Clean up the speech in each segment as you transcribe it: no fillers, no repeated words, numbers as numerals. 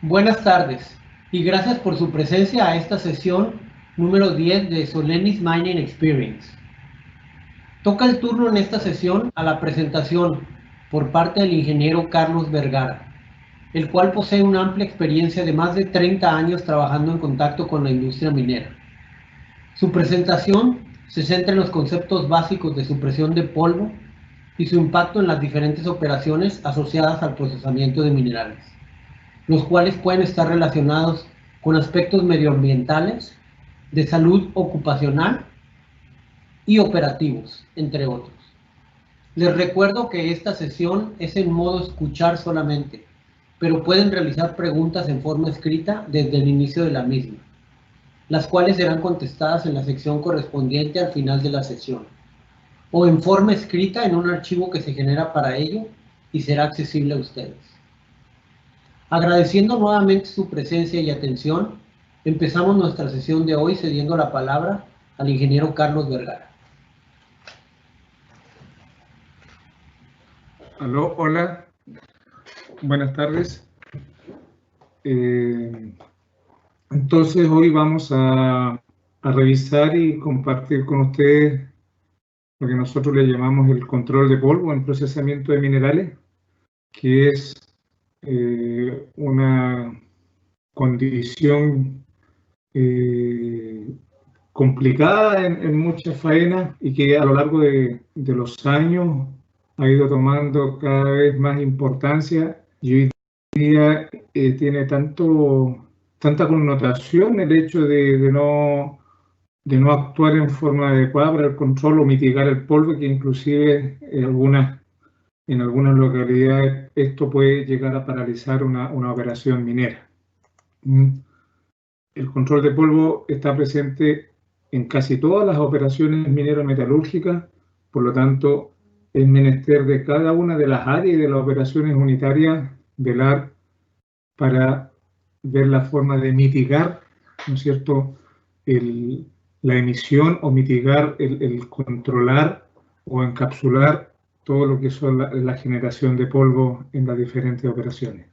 Buenas tardes y gracias por su presencia a esta sesión número 10 de Solenis Mining Experience. Toca el turno en esta sesión a la presentación por parte del ingeniero Carlos Vergara, el cual posee una amplia experiencia de más de 30 años trabajando en contacto con la industria minera. Su presentación se centra en los conceptos básicos de supresión de polvo y su impacto en las diferentes operaciones asociadas al procesamiento de minerales, los cuales pueden estar relacionados con aspectos medioambientales, de salud ocupacional y operativos, entre otros. Les recuerdo que esta sesión es en modo escuchar solamente, pero pueden realizar preguntas en forma escrita desde el inicio de la misma, las cuales serán contestadas en la sección correspondiente al final de la sesión, o en forma escrita en un archivo que se genera para ello y será accesible a ustedes. Agradeciendo nuevamente su presencia y atención, empezamos nuestra sesión de hoy cediendo la palabra al ingeniero Carlos Vergara. Aló, hola, buenas tardes. Entonces hoy vamos a revisar y compartir con ustedes lo que nosotros le llamamos el control de polvo en procesamiento de minerales, que es una condición complicada en muchas faenas y que a lo largo de los años ha ido tomando cada vez más importancia y hoy día tiene tanta connotación el hecho de no actuar en forma adecuada para el control o mitigar el polvo, que inclusive en algunas localidades esto puede llegar a paralizar una operación minera. El control de polvo está presente en casi todas las operaciones minero-metalúrgicas, por lo tanto es menester de cada una de las áreas y de las operaciones unitarias velar para ver la forma de mitigar, ¿no es cierto?, la emisión o mitigar el controlar o encapsular todo lo que son la generación de polvo en las diferentes operaciones.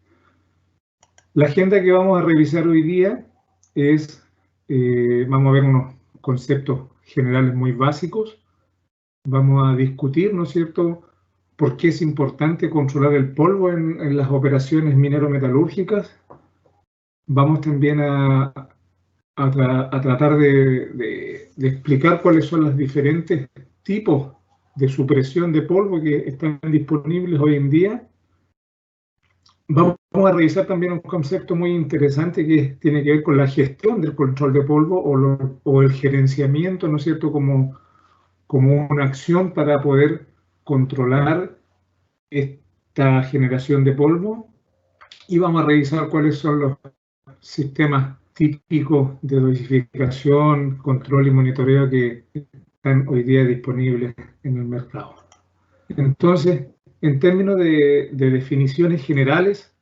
La agenda que vamos a revisar hoy día es, vamos a ver unos conceptos generales muy básicos, vamos a discutir, ¿no es cierto?, por qué es importante controlar el polvo en las operaciones minero-metalúrgicas. Vamos también a tratar de explicar cuáles son los diferentes tipos de supresión de polvo que están disponibles hoy en día. Vamos a revisar también un concepto muy interesante que tiene que ver con la gestión del control de polvo o el gerenciamiento, ¿no es cierto?, como una acción para poder controlar esta generación de polvo. Y vamos a revisar cuáles son los sistemas típicos de dosificación, control y monitoreo que están hoy día disponibles en el mercado. Entonces, en términos de definiciones generales,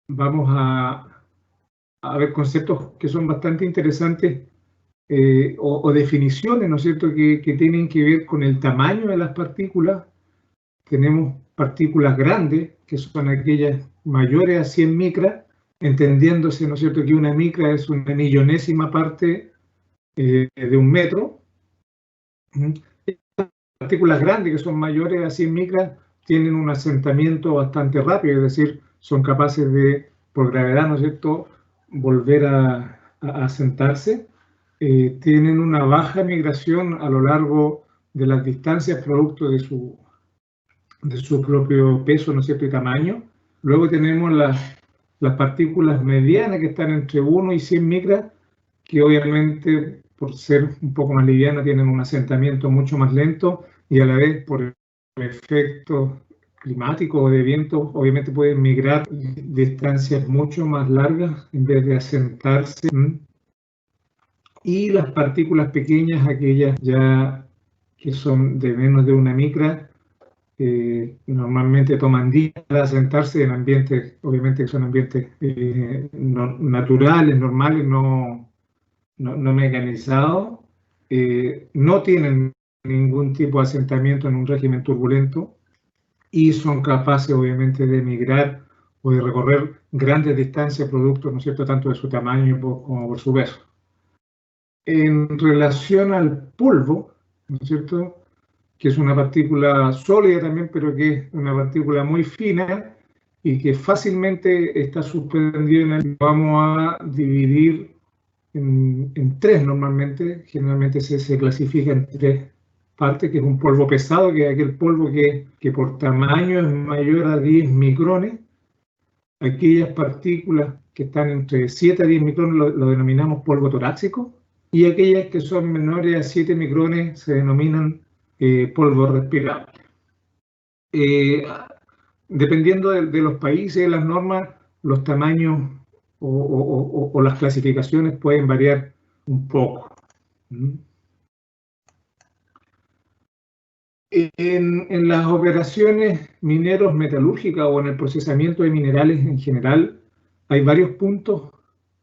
vamos a ver conceptos que son bastante interesantes o definiciones, ¿no es cierto?, que tienen que ver con el tamaño de las partículas. Tenemos partículas grandes, que son aquellas mayores a 100 micras, entendiéndose, ¿no es cierto?, que una micra es una millonésima parte de un metro. Partículas grandes, que son mayores a 100 micras, tienen un asentamiento bastante rápido, es decir, son capaces de, por gravedad, ¿no es cierto?, volver a asentarse. Tienen una baja migración a lo largo de las distancias producto de su propio peso, ¿no es cierto?, y tamaño. Luego tenemos las partículas medianas, que están entre 1 y 100 micras, que obviamente, por ser un poco más livianas, tienen un asentamiento mucho más lento y a la vez, por el efecto climático o de viento, obviamente pueden migrar distancias mucho más largas en vez de asentarse. Y las partículas pequeñas, aquellas ya que son de menos de una micra, normalmente toman días para asentarse en ambientes, obviamente que son ambientes naturales, normales, no mecanizados, no tienen ningún tipo de asentamiento en un régimen turbulento y son capaces obviamente de migrar o de recorrer grandes distancias producto, ¿no es cierto?, tanto de su tamaño como por su peso. En relación al polvo, ¿no es cierto?, que es una partícula sólida también, pero que es una partícula muy fina y que fácilmente está suspendida en el... Vamos a dividir en tres normalmente. Generalmente se clasifica en tres partes, que es un polvo pesado, que es aquel polvo que por tamaño es mayor a 10 micrones. Aquellas partículas que están entre 7 a 10 micrones lo denominamos polvo torácico, y aquellas que son menores a 7 micrones se denominan polvo respirable. Dependiendo de los países y de las normas, los tamaños o las clasificaciones pueden variar un poco. En las operaciones mineros metalúrgicas o en el procesamiento de minerales en general, hay varios puntos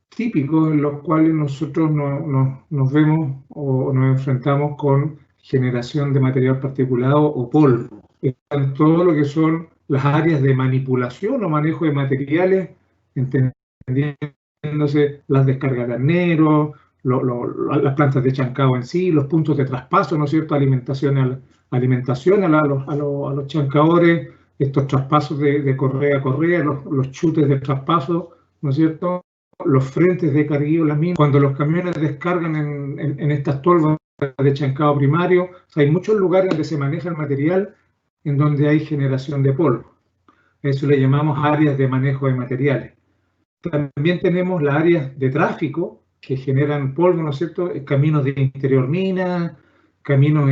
típicos en los cuales nosotros nos vemos o nos enfrentamos con generación de material particulado o polvo. Están todo lo que son las áreas de manipulación o manejo de materiales, entendiéndose las descargas de arneros, las plantas de chancado en sí, los puntos de traspaso, ¿no es cierto?, alimentación a los chancadores, estos traspasos de correa a correa, los chutes de traspaso, ¿no es cierto?, los frentes de carguillo, las minas, cuando los camiones descargan en estas tolvas de chancado primario. O sea, hay muchos lugares donde se maneja el material en donde hay generación de polvo. Eso le llamamos áreas de manejo de materiales. También tenemos las áreas de tráfico que generan polvo, ¿no es cierto? Caminos de interior mina, caminos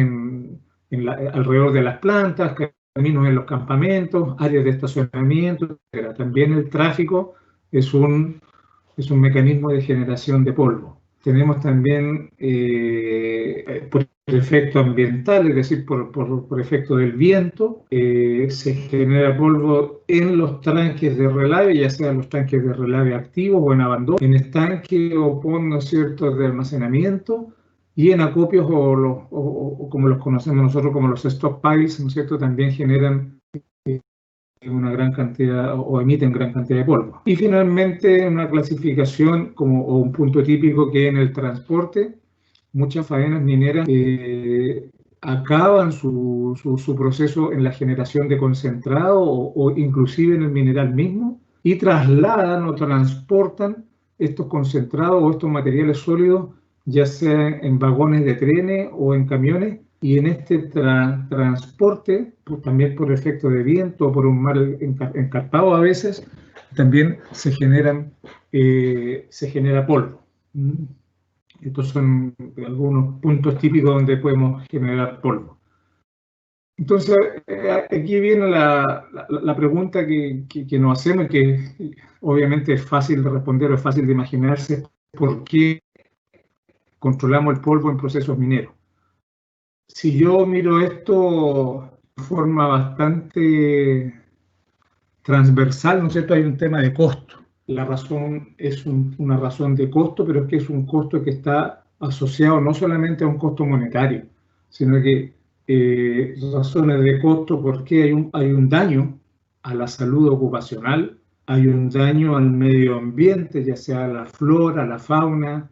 alrededor de las plantas, caminos en los campamentos, áreas de estacionamiento, etc. También el tráfico es un mecanismo de generación de polvo. Tenemos también por efecto ambiental, es decir, por efecto del viento, se genera polvo en los tanques de relave, ya sean los tanques de relave activos o en abandono, en estanques o pondos, ¿cierto?, de almacenamiento, y en acopios o como los conocemos nosotros como los stockpiles, ¿no es cierto?, también generan una gran cantidad o emiten gran cantidad de polvo. Y finalmente una clasificación o un punto típico que en el transporte, muchas faenas mineras acaban su proceso en la generación de concentrado o inclusive en el mineral mismo, y trasladan o transportan estos concentrados o estos materiales sólidos, ya sea en vagones de trenes o en camiones. Y en este transporte, pues, también por efecto de viento o por un mar encarpado a veces, también se genera polvo. Estos son algunos puntos típicos donde podemos generar polvo. Entonces, aquí viene la pregunta que nos hacemos, que obviamente es fácil de responder o es fácil de imaginarse: ¿por qué controlamos el polvo en procesos mineros? Si yo miro esto de forma bastante transversal, ¿no es cierto?, hay un tema de costo. La razón es una razón de costo, pero es que es un costo que está asociado no solamente a un costo monetario, sino que razones de costo porque hay un daño a la salud ocupacional, hay un daño al medio ambiente, ya sea a la flora, a la fauna,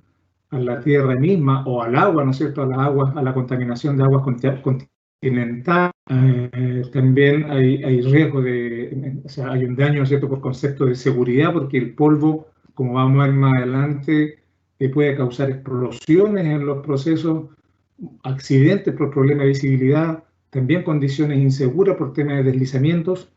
a la tierra misma o al agua, ¿no es cierto?, a la contaminación de aguas continentales. También hay riesgo o sea, hay un daño, ¿no es cierto?, por concepto de seguridad, porque el polvo, como vamos a ver más adelante, puede causar explosiones en los procesos, accidentes por problemas de visibilidad, también condiciones inseguras por temas de deslizamientos.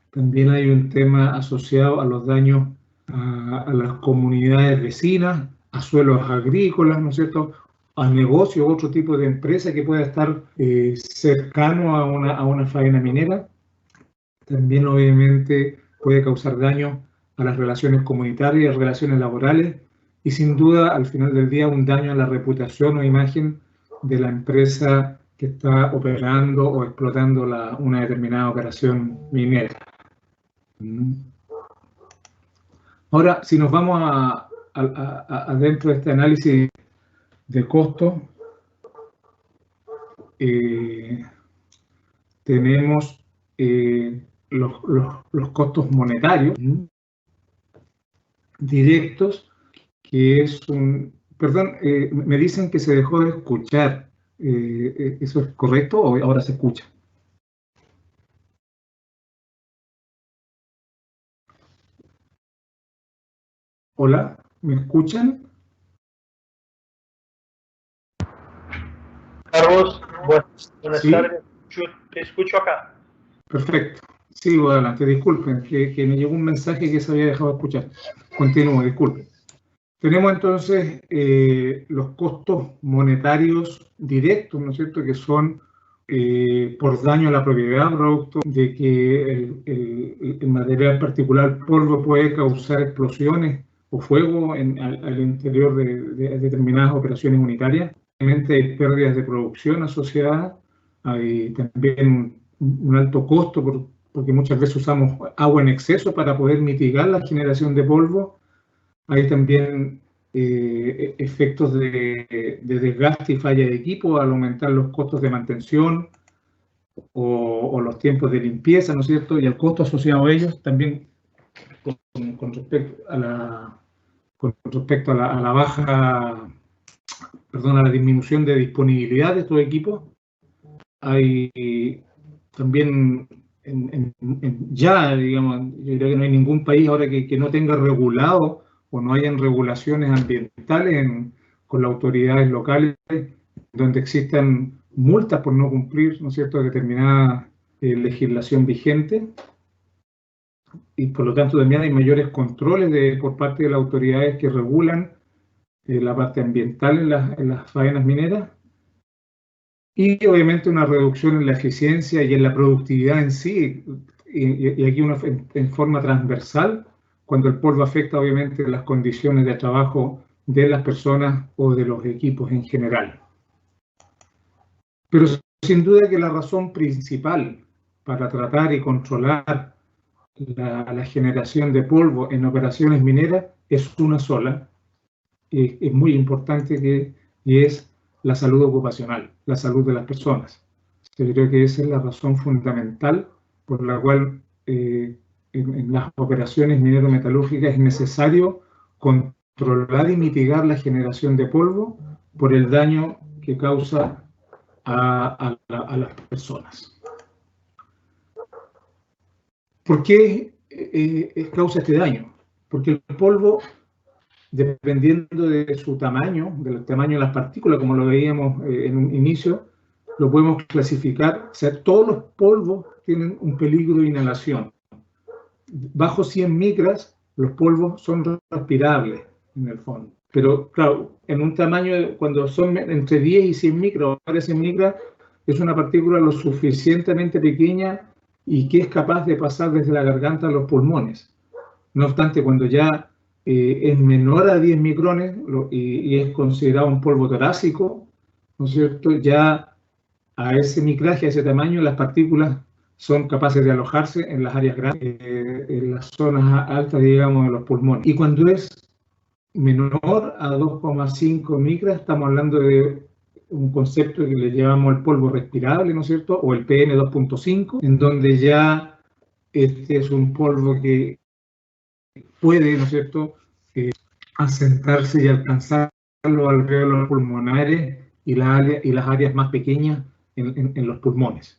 También hay un tema asociado a los daños a las comunidades vecinas, a suelos agrícolas, ¿no es cierto?, a negocios, otro tipo de empresa que pueda estar cercano a una faena minera. También obviamente puede causar daño a las relaciones comunitarias, relaciones laborales, y sin duda al final del día un daño a la reputación o imagen de la empresa que está operando o explotando una determinada operación minera. Ahora, si nos vamos adentro de este análisis de costo, tenemos los costos monetarios directos, que es un... Perdón, me dicen que se dejó de escuchar. ¿Eso es correcto o ahora se escucha? Hola, ¿me escuchan? Carlos, buenas ¿Sí? tardes. Te escucho acá. Perfecto. Sigo adelante. Disculpen, que me llegó un mensaje que se había dejado de escuchar. Continúo, disculpen. Tenemos entonces los costos monetarios directos, ¿no es cierto?, que son por daño a la propiedad, producto de que el material particular polvo puede causar explosiones o fuego al interior de determinadas operaciones unitarias. Obviamente hay pérdidas de producción asociadas, hay también un alto costo porque muchas veces usamos agua en exceso para poder mitigar la generación de polvo. Hay también efectos de desgaste y falla de equipo al aumentar los costos de mantención o los tiempos de limpieza, ¿no es cierto? Y el costo asociado a ellos también con respecto a la baja, perdón, a la disminución de disponibilidad de estos equipos. Hay también ya, digamos, yo creo que no hay ningún país ahora que no tenga regulado o no hayan regulaciones ambientales con las autoridades locales donde existan multas por no cumplir, ¿no es cierto?, determinada legislación vigente, y por lo tanto también hay mayores controles por parte de las autoridades que regulan la parte ambiental en las faenas mineras, y obviamente una reducción en la eficiencia y en la productividad en sí, y aquí en forma transversal, cuando el polvo afecta obviamente las condiciones de trabajo de las personas o de los equipos en general. Pero sin duda que la razón principal para tratar y controlar la generación de polvo en operaciones mineras es una sola, es muy importante, y es la salud ocupacional, la salud de las personas. Yo creo que esa es la razón fundamental por la cual en las operaciones minero-metalúrgicas es necesario controlar y mitigar la generación de polvo por el daño que causa a las personas. ¿Por qué causa este daño? Porque el polvo, dependiendo de su tamaño, del tamaño de las partículas, como lo veíamos en un inicio, lo podemos clasificar. O sea, todos los polvos tienen un peligro de inhalación. Bajo 100 micras, los polvos son respirables en el fondo. Pero claro, en un tamaño, cuando son entre 10 y 100 micras, o 100 micras, es una partícula lo suficientemente pequeña y que es capaz de pasar desde la garganta a los pulmones. No obstante, cuando ya es menor a 10 micrones y es considerado un polvo torácico, ¿no es cierto?, ya a ese micraje, a ese tamaño, las partículas son capaces de alojarse en las áreas grandes, en las zonas altas, digamos, de los pulmones. Y cuando es menor a 2,5 micras, estamos hablando de un concepto que le llamamos el polvo respirable, ¿no es cierto?, o el PM2.5, en donde ya este es un polvo que puede, ¿no es cierto?, asentarse y alcanzar los alvéolos pulmonares y las áreas más pequeñas en los pulmones.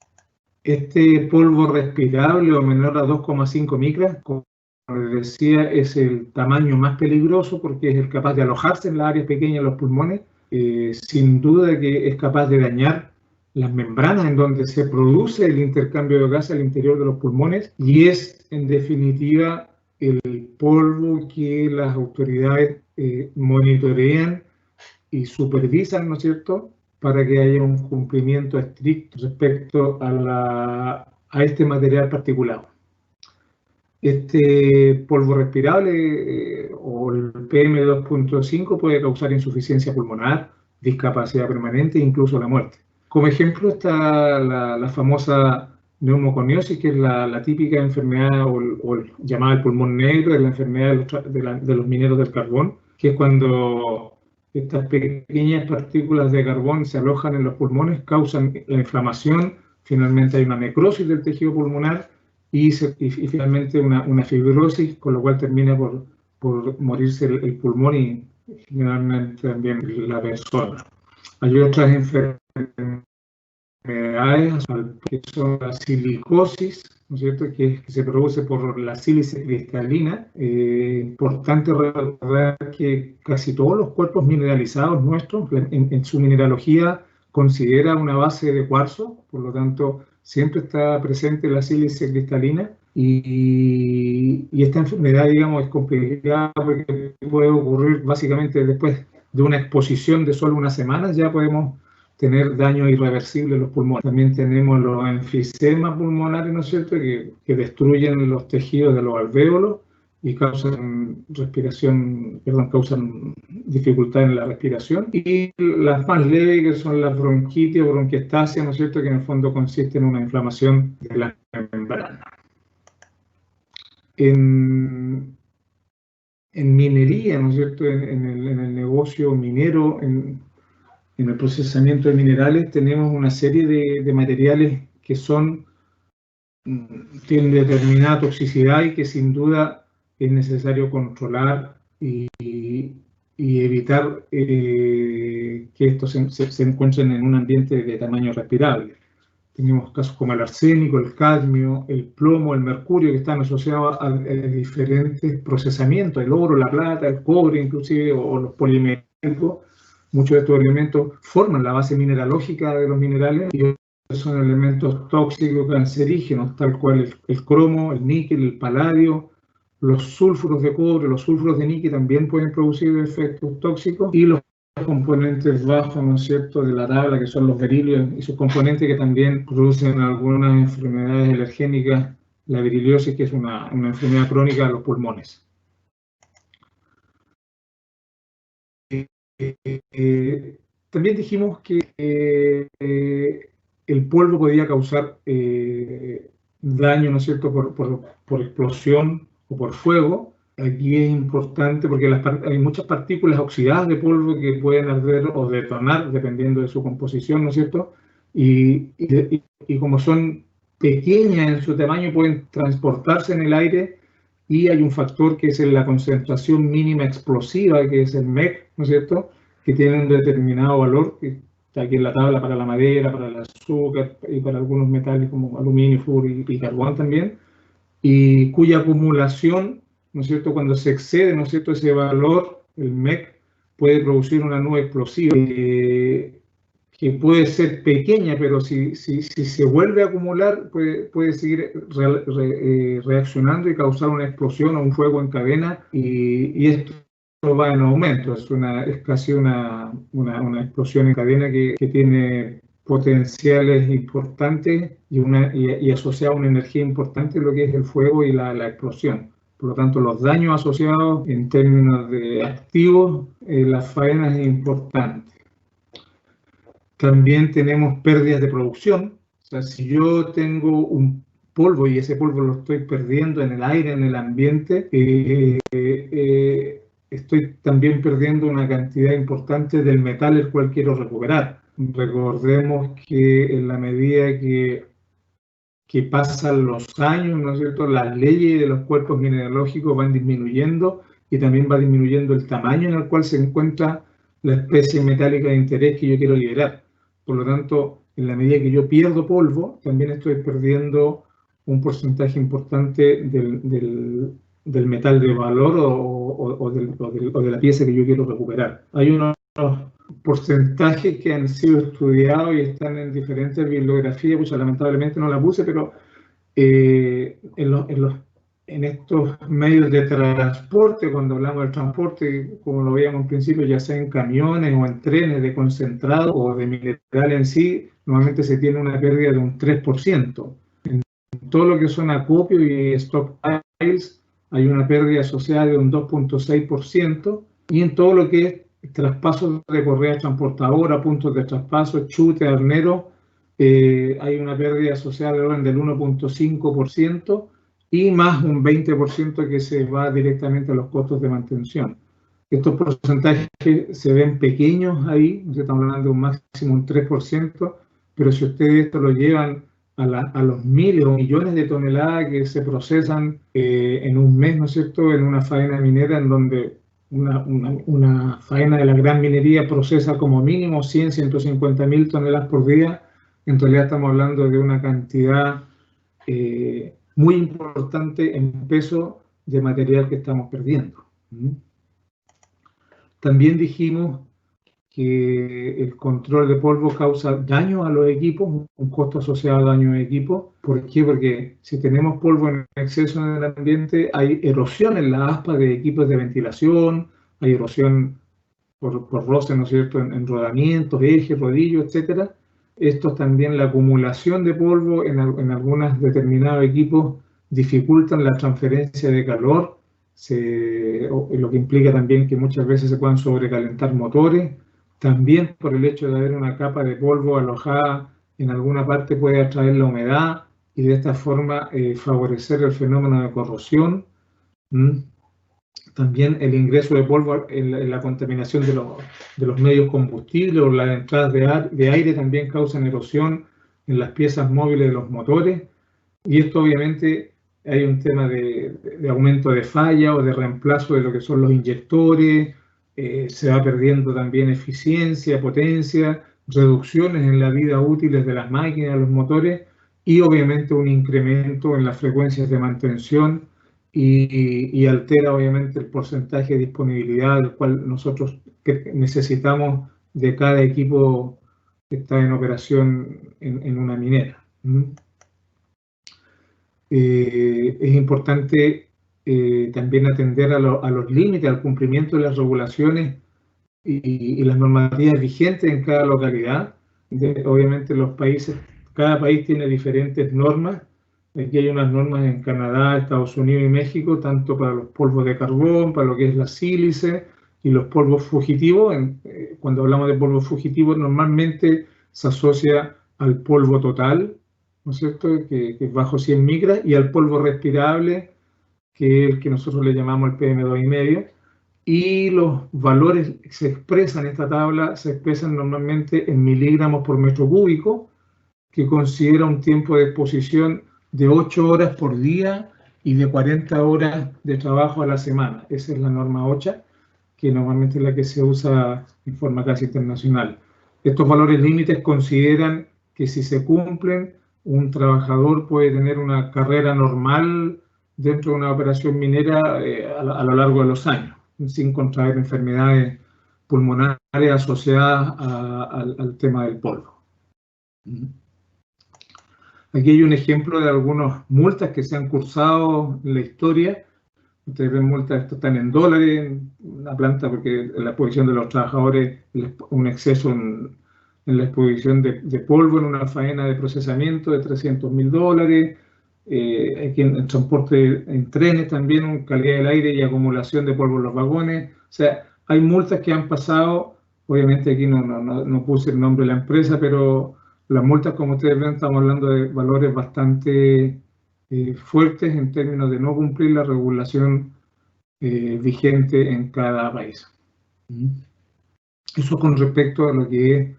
Este polvo respirable o menor a 2,5 micras, como les decía, es el tamaño más peligroso porque es el capaz de alojarse en las áreas pequeñas de los pulmones. Sin duda que es capaz de dañar las membranas en donde se produce el intercambio de gases al interior de los pulmones, y es en definitiva el polvo que las autoridades monitorean y supervisan, ¿no es cierto?, para que haya un cumplimiento estricto respecto a este material particulado. Este polvo respirable o el PM2.5 puede causar insuficiencia pulmonar, discapacidad permanente e incluso la muerte. Como ejemplo está la famosa neumoconiosis, que es la típica enfermedad o llamada el pulmón negro, es la enfermedad de los mineros del carbón, que es cuando estas pequeñas partículas de carbón se alojan en los pulmones, causan la inflamación, finalmente hay una necrosis del tejido pulmonar y finalmente una fibrosis, con lo cual termina por morirse el pulmón y generalmente también la persona. Hay otras enfermedades que son la silicosis, ¿no es cierto?, que se produce por la sílice cristalina. Importante recordar que casi todos los cuerpos mineralizados nuestros, en su mineralogía, considera una base de cuarzo, por lo tanto, siempre está presente la sílice cristalina. Y esta enfermedad, digamos, es complicada porque puede ocurrir básicamente después de una exposición de solo unas semanas, ya podemos tener daño irreversible en los pulmones. También tenemos los enfisemas pulmonares, ¿no es cierto?, que destruyen los tejidos de los alvéolos y causan causan dificultad en la respiración. Y las más leves, que son las bronquitis o bronquiectasia, ¿no es cierto?, que en el fondo consiste en una inflamación de la membrana. En minería, ¿no es cierto?, en el negocio minero, en el procesamiento de minerales, tenemos una serie de materiales que tienen determinada toxicidad y que sin duda es necesario controlar y evitar que estos se encuentren en un ambiente de tamaño respirable. Tenemos casos como el arsénico, el cadmio, el plomo, el mercurio, que están asociados a diferentes procesamientos, el oro, la plata, el cobre inclusive, o los poliméticos. Muchos de estos elementos forman la base mineralógica de los minerales y son elementos tóxicos, cancerígenos, tal cual el cromo, el níquel, el paladio, los sulfuros de cobre, los sulfuros de níquel también pueden producir efectos tóxicos, y los componentes bajos, ¿no es cierto?, de la tabla, que son los berilios y sus componentes, que también producen algunas enfermedades alergénicas, la beriliosis, que es una enfermedad crónica de los pulmones. También dijimos que el polvo podía causar daño, ¿no es cierto?, por explosión o por fuego. Aquí es importante porque hay muchas partículas oxidadas de polvo que pueden arder o detonar dependiendo de su composición, ¿no es cierto? Y como son pequeñas en su tamaño, pueden transportarse en el aire, y hay un factor que es la concentración mínima explosiva, que es el MEC, ¿no es cierto?, que tiene un determinado valor, que está aquí en la tabla para la madera, para el azúcar y para algunos metales como aluminio, flúor y carbón también, y cuya acumulación, ¿no es cierto?, cuando se excede, ¿no es cierto?, ese valor, el MEC, puede producir una nube explosiva que puede ser pequeña, pero si se vuelve a acumular, puede seguir reaccionando y causar una explosión o un fuego en cadena, y esto va en aumento. Es casi una explosión en cadena que tiene potenciales importantes y asociada a una energía importante, lo que es el fuego y la explosión. Por lo tanto, los daños asociados en términos de activos, las faenas es importante. También tenemos pérdidas de producción. O sea, si yo tengo un polvo y ese polvo lo estoy perdiendo en el aire, en el ambiente, estoy también perdiendo una cantidad importante del metal el cual quiero recuperar. Recordemos que en la medida que pasan los años, ¿no es cierto?, las leyes de los cuerpos mineralógicos van disminuyendo, y también va disminuyendo el tamaño en el cual se encuentra la especie metálica de interés que yo quiero liberar. Por lo tanto, en la medida que yo pierdo polvo, también estoy perdiendo un porcentaje importante del metal de valor o de la pieza que yo quiero recuperar. Hay unos porcentajes que han sido estudiados y están en diferentes bibliografías, pues lamentablemente no la puse, pero en estos medios de transporte, cuando hablamos del transporte, como lo veíamos al principio, ya sea en camiones o en trenes de concentrado o de mineral en sí, normalmente se tiene una pérdida de un 3%. En todo lo que son acopios y stockpiles hay una pérdida asociada de un 2.6%, y en todo lo que es traspasos de correas transportadoras, puntos de traspaso, chute, arnero, hay una pérdida asociada del orden del 1.5%, y más un 20% que se va directamente a los costos de mantención. Estos porcentajes se ven pequeños ahí, estamos hablando de un máximo un 3%, pero si ustedes esto lo llevan a los miles o millones de toneladas que se procesan en un mes, ¿no es cierto?, en una faena minera en donde una faena de la gran minería procesa como mínimo 100, 150.000 toneladas por día. En realidad estamos hablando de una cantidad muy importante en peso de material que estamos perdiendo. También dijimos que el control de polvo causa daño a los equipos, un costo asociado a daño a equipos. ¿Por qué? Porque si tenemos polvo en exceso en el ambiente, hay erosión en la aspa de equipos de ventilación, hay erosión por roce, ¿no es cierto?, en rodamientos, ejes, rodillos, etc. Esto también, la acumulación de polvo en algunos determinados equipos dificultan la transferencia de calor, lo que implica también que muchas veces se puedan sobrecalentar motores. También por el hecho de haber una capa de polvo alojada en alguna parte puede atraer la humedad y de esta forma favorecer el fenómeno de corrosión. También el ingreso de polvo en la contaminación de los medios combustibles o las entradas de aire también causan erosión en las piezas móviles de los motores. Y esto obviamente hay un tema de aumento de falla o de reemplazo de lo que son los inyectores. Se va perdiendo también eficiencia, potencia, reducciones en la vida útiles de las máquinas, de los motores y obviamente un incremento en las frecuencias de mantención y altera obviamente el porcentaje de disponibilidad del cual nosotros necesitamos de cada equipo que está en operación en una minera. Es importante también atender a los límites, al cumplimiento de las regulaciones y las normativas vigentes en cada localidad. Obviamente cada país tiene diferentes normas. Aquí hay unas normas en Canadá, Estados Unidos y México, tanto para los polvos de carbón, para lo que es la sílice y los polvos fugitivos. Cuando hablamos de polvos fugitivos, normalmente se asocia al polvo total, ¿no es cierto?, que es bajo 100 micras, y al polvo respirable, que es el que nosotros le llamamos el PM2,5, y los valores que se expresan en esta tabla se expresan normalmente en miligramos por metro cúbico, que considera un tiempo de exposición de 8 horas por día y de 40 horas de trabajo a la semana. Esa es la norma OCHA, que normalmente es la que se usa en forma casi internacional. Estos valores límites consideran que si se cumplen, un trabajador puede tener una carrera normal dentro de una operación minera a lo largo de los años, sin contraer enfermedades pulmonares asociadas al tema del polvo. Aquí hay un ejemplo de algunas multas que se han cursado en la historia. Ustedes ven multas, esto están en dólares, en la planta, porque la exposición de los trabajadores, un exceso en la exposición de polvo en una faena de procesamiento de $300.000. Aquí en el transporte en trenes también, calidad del aire y acumulación de polvo en los vagones. O sea, hay multas que han pasado. Obviamente aquí no puse el nombre de la empresa, pero las multas, como ustedes ven, estamos hablando de valores bastante fuertes en términos de no cumplir la regulación vigente en cada país. Eso con respecto a lo que es,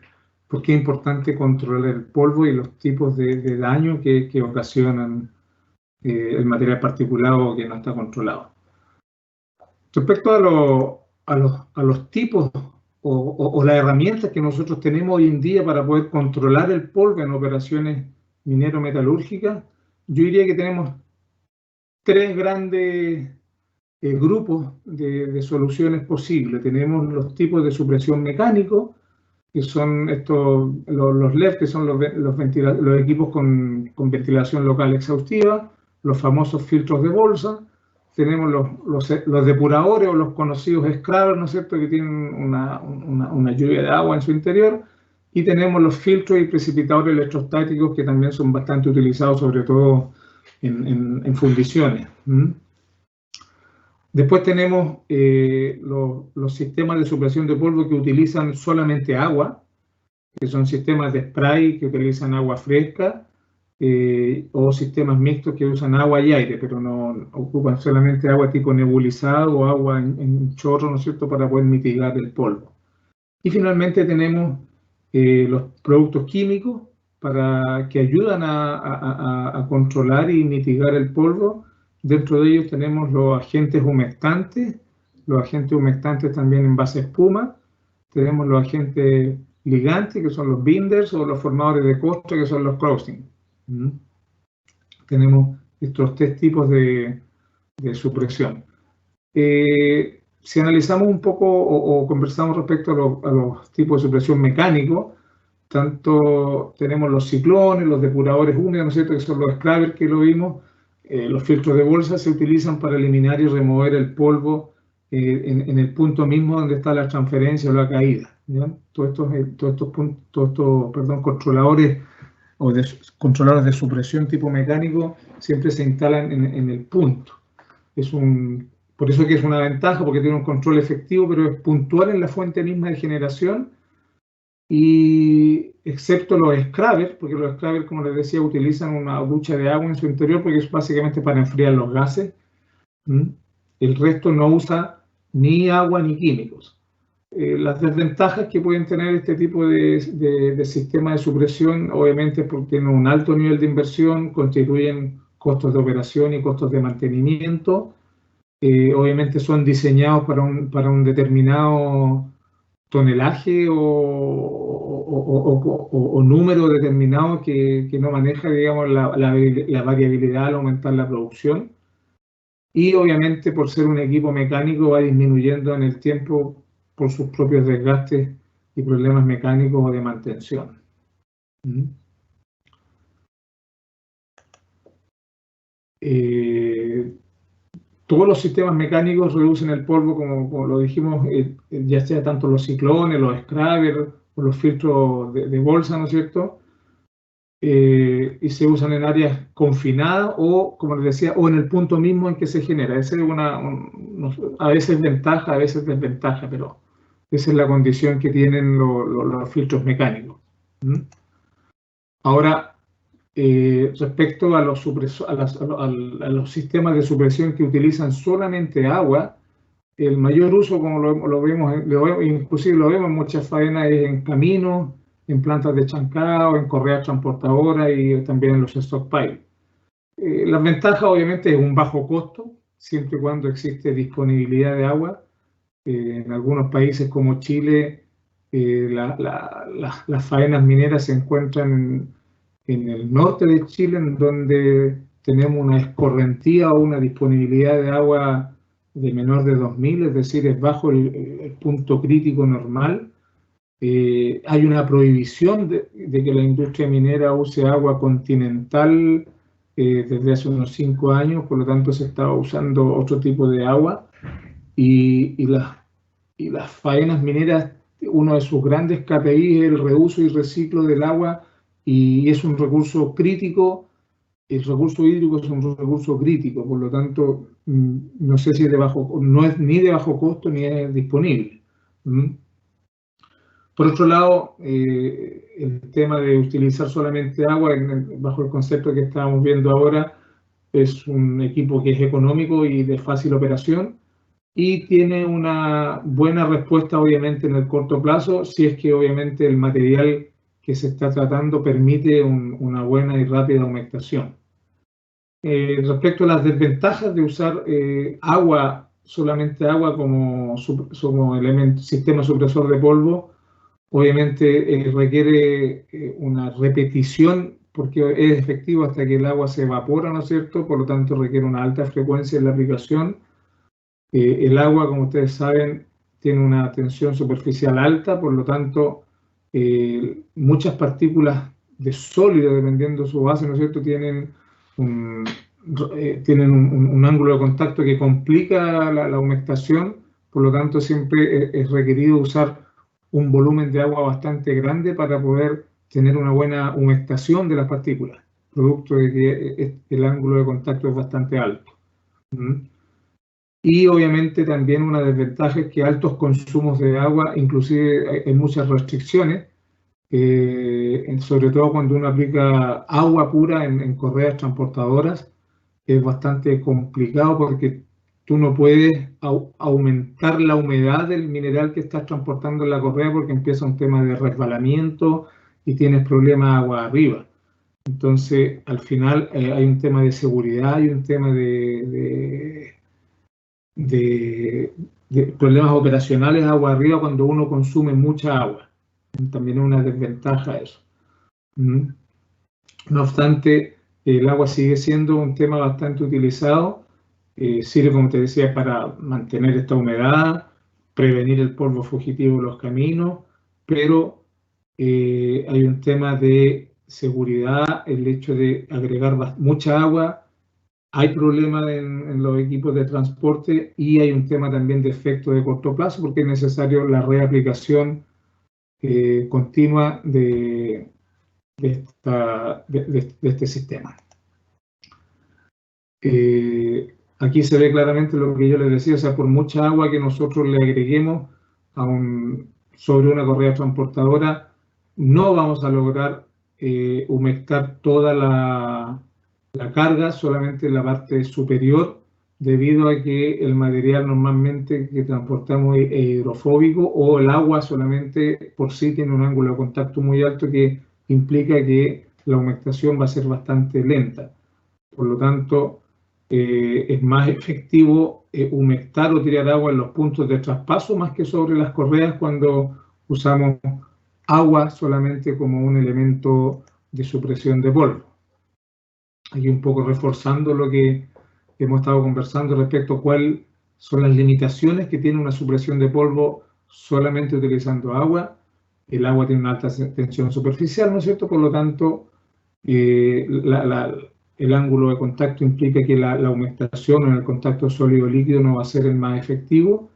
por qué es importante controlar el polvo y los tipos de daño que ocasionan el material particulado que no está controlado. Respecto a los tipos o las herramientas que nosotros tenemos hoy en día para poder controlar el polvo en operaciones minero-metalúrgicas, yo diría que tenemos tres grandes grupos de soluciones posibles. Tenemos los tipos de supresión mecánico, que son los LED, que son los equipos con ventilación local exhaustiva, los famosos filtros de bolsa. Tenemos los depuradores o los conocidos scrubbers, ¿no es cierto?, que tienen una lluvia de agua en su interior. Y tenemos los filtros y precipitadores electrostáticos, que también son bastante utilizados, sobre todo en fundiciones. Después tenemos los sistemas de supresión de polvo que utilizan solamente agua, que son sistemas de spray que utilizan agua fresca, o sistemas mixtos que usan agua y aire, pero no ocupan solamente agua tipo nebulizado o agua en chorro, ¿no es cierto?, para poder mitigar el polvo. Y finalmente tenemos los productos químicos, que ayudan a controlar y mitigar el polvo. Dentro de ellos tenemos los agentes humectantes también en base a espuma. Tenemos los agentes ligantes, que son los binders, o los formadores de costra, que son los crossing. Tenemos estos tres tipos de supresión. Si analizamos un poco o conversamos respecto a los tipos de supresión mecánico, tanto tenemos los ciclones, los depuradores húmedos, ¿no es cierto?, que son los scrubbers que lo vimos. Los filtros de bolsa se utilizan para eliminar y remover el polvo en el punto mismo donde está la transferencia o la caída, ¿ya? Todos estos controladores controladores de supresión tipo mecánico siempre se instalan en el punto. Por eso que es una ventaja, porque tiene un control efectivo, pero es puntual en la fuente misma de generación, y excepto los scrubbers, porque los scrubbers, como les decía, utilizan una ducha de agua en su interior, porque es básicamente para enfriar los gases. El resto no usa ni agua ni químicos. Las desventajas que pueden tener este tipo de sistema de supresión, obviamente, porque tienen un alto nivel de inversión, constituyen costos de operación y costos de mantenimiento. Obviamente son diseñados para un determinado tonelaje o número determinado que no maneja, digamos, la variabilidad al aumentar la producción. Y obviamente, por ser un equipo mecánico, va disminuyendo en el tiempo por sus propios desgastes y problemas mecánicos o de mantención. Todos los sistemas mecánicos reducen el polvo, como lo dijimos, ya sea tanto los ciclones, los scrubbers o los filtros de bolsa, ¿no es cierto? Y se usan en áreas confinadas o, como les decía, o en el punto mismo en que se genera. Esa es a veces ventaja, a veces desventaja, pero esa es la condición que tienen los filtros mecánicos. Ahora, respecto a los sistemas de supresión que utilizan solamente agua, el mayor uso, como lo vemos, inclusive lo vemos en muchas faenas, es en caminos, en plantas de chancado, en correas transportadoras y también en los stockpiles. Las ventajas, obviamente, es un bajo costo, siempre y cuando existe disponibilidad de agua. En algunos países como Chile, las faenas mineras se encuentran en el norte de Chile, en donde tenemos una escorrentía o una disponibilidad de agua de menor de 2000, es decir, es bajo el punto crítico normal. Hay una prohibición de que la industria minera use agua continental desde hace unos 5 años, por lo tanto se está usando otro tipo de agua, y las faenas mineras, uno de sus grandes KPI es el reuso y reciclo del agua, y es un recurso crítico. El recurso hídrico es un recurso crítico, por lo tanto, no sé si no es ni de bajo costo ni es disponible. Por otro lado, el tema de utilizar solamente agua, bajo el concepto que estábamos viendo ahora, es un equipo que es económico y de fácil operación, y tiene una buena respuesta, obviamente, en el corto plazo, si es que obviamente el material que se está tratando permite una buena y rápida humectación. Respecto a las desventajas de usar solamente agua como sistema supresor de polvo, obviamente requiere una repetición, porque es efectivo hasta que el agua se evapora, ¿no es cierto? Por lo tanto, requiere una alta frecuencia en la aplicación. El agua, como ustedes saben, tiene una tensión superficial alta, por lo tanto, muchas partículas de sólido, dependiendo de su base, ¿no es cierto?, tienen un ángulo de contacto que complica la humectación. Por lo tanto, siempre es requerido usar un volumen de agua bastante grande para poder tener una buena humectación de las partículas, producto de que el ángulo de contacto es bastante alto. Y obviamente también una desventaja es que altos consumos de agua, inclusive hay muchas restricciones, sobre todo cuando uno aplica agua pura en correas transportadoras. Es bastante complicado porque tú no puedes aumentar la humedad del mineral que estás transportando en la correa, porque empieza un tema de resbalamiento y tienes problemas agua arriba. Entonces, al final hay un tema de seguridad, hay un tema de problemas operacionales agua arriba cuando uno consume mucha agua. También es una desventaja eso. No obstante, el agua sigue siendo un tema bastante utilizado. Sirve, como te decía, para mantener esta humedad, prevenir el polvo fugitivo en los caminos, pero hay un tema de seguridad, el hecho de agregar mucha agua. Hay problemas en los equipos de transporte y hay un tema también de efecto de corto plazo porque es necesario la reaplicación continua de este sistema. Aquí se ve claramente lo que yo les decía, o sea, por mucha agua que nosotros le agreguemos sobre una correa transportadora, no vamos a lograr humectar toda la carga, solamente en la parte superior, debido a que el material normalmente que transportamos es hidrofóbico o el agua solamente por sí tiene un ángulo de contacto muy alto que implica que la humectación va a ser bastante lenta. Por lo tanto, es más efectivo humectar o tirar agua en los puntos de traspaso más que sobre las correas cuando usamos agua solamente como un elemento de supresión de polvo. Aquí un poco reforzando lo que hemos estado conversando respecto a cuáles son las limitaciones que tiene una supresión de polvo solamente utilizando agua. El agua tiene una alta tensión superficial, ¿no es cierto? Por lo tanto, el ángulo de contacto implica que la humectación en el contacto sólido-líquido no va a ser el más efectivo.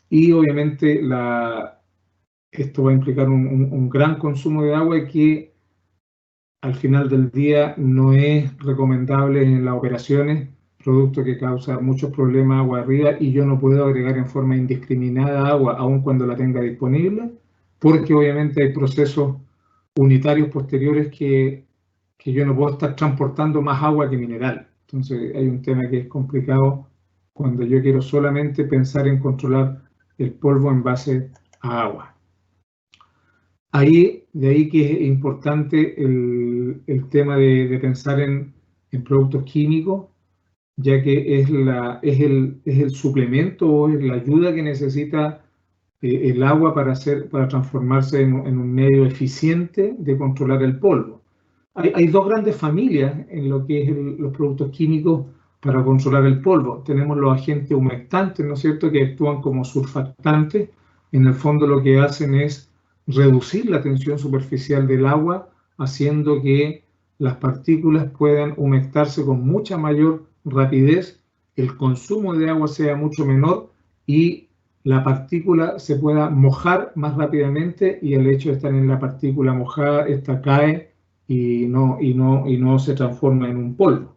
Y obviamente esto va a implicar un gran consumo de agua que al final del día no es recomendable en las operaciones, producto que causa muchos problemas agua arriba y yo no puedo agregar en forma indiscriminada agua aun cuando la tenga disponible, porque obviamente hay procesos unitarios posteriores que yo no puedo estar transportando más agua que mineral. Entonces hay un tema que es complicado cuando yo quiero solamente pensar en controlar el polvo en base a agua. De ahí que es importante el tema de pensar en productos químicos, ya que es el suplemento o es la ayuda que necesita el agua para transformarse en un medio eficiente de controlar el polvo. Hay dos grandes familias en lo que es los productos químicos para controlar el polvo. Tenemos los agentes humectantes, ¿no es cierto?, que actúan como surfactantes. En el fondo lo que hacen es reducir la tensión superficial del agua, haciendo que las partículas puedan humectarse con mucha mayor rapidez, el consumo de agua sea mucho menor y la partícula se pueda mojar más rápidamente, y el hecho de estar en la partícula mojada, esta cae y no se transforma en un polvo.